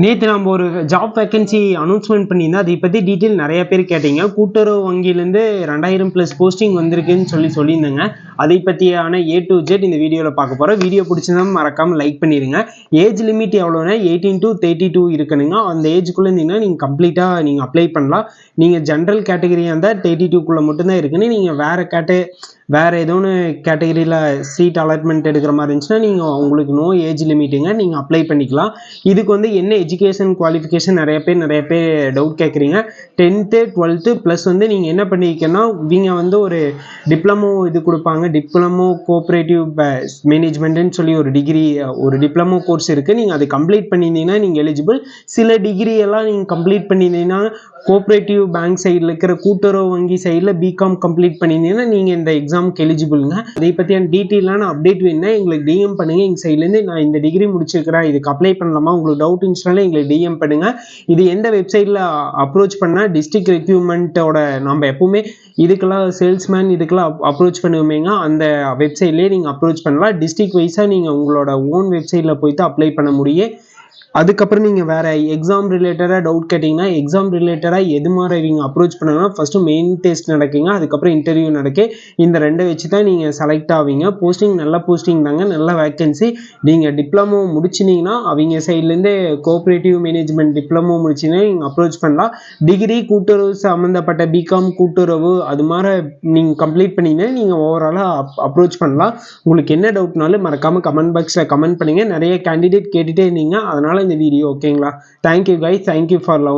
நேற்று நம்ம ஒரு ஜாப் வேக்கன்சி அனௌன்ஸ்மெண்ட் பண்ணியிருந்தோம். அதை பற்றி டீட்டெயில் நிறைய பேர் கேட்டீங்க. கூட்டுறவு வங்கியிலேருந்து 2000+ போஸ்டிங் வந்திருக்குன்னு சொல்லியிருந்தேங்க. அதை பற்றியான A to Z இந்த வீடியோவில் பார்க்க போகிறோம். வீடியோ பிடிச்சிருந்தா மறக்காமல் லைக் பண்ணிடுங்க. ஏஜ் லிமிட் எவ்வளோனா 18 to 32 இருக்குனுங்க. அந்த ஏஜுக்குள்ளே இருந்தீங்கன்னா நீங்கள் கம்ப்ளீட்டாக நீங்கள் அப்ளை பண்ணலாம். நீங்கள் ஜென்ரல் கேட்டகரியாக இருந்தால் 32க்குள்ளே மட்டும்தான் இருக்குன்னு. நீங்கள் வேறு ஏதோ ஒன்று கேட்டகரியில் சீட் அலாட்மெண்ட் எடுக்கிற மாதிரி இருந்துச்சுன்னா நீங்கள் உங்களுக்கு நோ ஏஜ் லிமிட்டுங்க, நீங்கள் அப்ளை பண்ணிக்கலாம். இதுக்கு வந்து என்ன எஜுகேஷன் குவாலிஃபிகேஷன் நிறைய பேர் டவுட் கேட்குறீங்க. 10th 12th ப்ளஸ் வந்து நீங்கள் என்ன பண்ணிக்கன்னா இவங்க வந்து ஒரு டிப்ளமோ இது கொடுப்பாங்க. டிப்ளமோ கோஆப்ரேட்டிவ் மேனேஜ்மெண்ட்டுன்னு சொல்லி ஒரு டிப்ளமோ கோர்ஸ் இருக்குது. நீங்கள் அது கம்ப்ளீட் பண்ணியிருந்தீங்கன்னா நீங்கள் எலிஜிபிள். சில டிகிரி எல்லாம் நீங்கள் கம்ப்ளீட் பண்ணியிருந்தீங்கன்னா கோஆப்ரேட்டிவ் பேங்க் சைடில் இருக்கிற கூட்டுறவு வங்கி சைடில் பிகாம் கம்ப்ளீட் பண்ணியிருந்தீங்கன்னா நீங்கள் இந்த எக்ஸாமுக்கு எலிஜிபிளுங்க. அதை பற்றியான டீட்டெயிலான அப்டேட் வேணுன்னா எங்களுக்கு டிஎம் பண்ணுங்கள். எங்கள் சைட்லேருந்து நான் இந்த டிகிரி முடிச்சிருக்கிறேன், இதுக்கு அப்ளை பண்ணலாமா, உங்களுக்கு டவுட் இருந்துச்சுனாலே எங்களுக்கு டிஎம் பண்ணுங்கள். இது எந்த வெப்சைட்டில் அப்ரோச் பண்ணால் டிஸ்ட்ரிக்ட் ரெக்யூப்மெண்ட்டோட நம்ம எப்பவுமே இதுக்கெல்லாம் சேல்ஸ்மேன் இதுக்கெல்லாம் அப்ரோச் பண்ணுவோமேங்க, அந்த வெப்சைட்லேயே நீங்கள் அப்ரோச் பண்ணலாம். டிஸ்ட்ரிக்ட் வைஸாக நீங்கள் உங்களோட ஓன் வெப்சைட்டில் போய்ட்டு அப்ளை பண்ண முடியும். அதுக்கப்புறம் நீங்கள் வேறு எக்ஸாம் ரிலேட்டடாக டவுட் கேட்டிங்கன்னா எக்ஸாம் ரிலேட்டடாக எது மாதிரி இவங்க அப்ரோச் பண்ணாங்கன்னா ஃபஸ்ட்டு மெயின் டெஸ்ட் நடக்குங்க, அதுக்கப்புறம் இன்டர்வியூ நடக்கு. இந்த ரெண்டை வச்சு தான் நீங்கள் செலக்ட் ஆவீங்க. போஸ்டிங் நல்ல போஸ்டிங் தாங்க, நல்ல வேக்கன்சி. நீங்கள் டிப்ளமோ முடிச்சிங்கன்னா அவங்க சைட்லேருந்து கோஆப்ரேட்டிவ் மேனேஜ்மெண்ட் டிப்ளமோ முடிச்சிங்கன்னா நீங்கள் அப்ரோச் பண்ணலாம். டிகிரி கூட்டுறவு சம்மந்தப்பட்ட பிகாம் கூட்டுறவு அது மாதிரி நீங்கள் கம்ப்ளீட் பண்ணிங்கன்னா நீங்கள் ஓவராலாக அப்ரோச் பண்ணலாம். உங்களுக்கு என்ன டவுட்னாலும் மறக்காமல் கமெண்ட் பாக்ஸில் கமெண்ட் பண்ணுங்கள். நிறைய கேண்டிடேட் கேட்டுகிட்டே இருந்தீங்க, அதனால் இந்த வீடியோ. ஓகேங்களா? Thank you guys, thank you for love.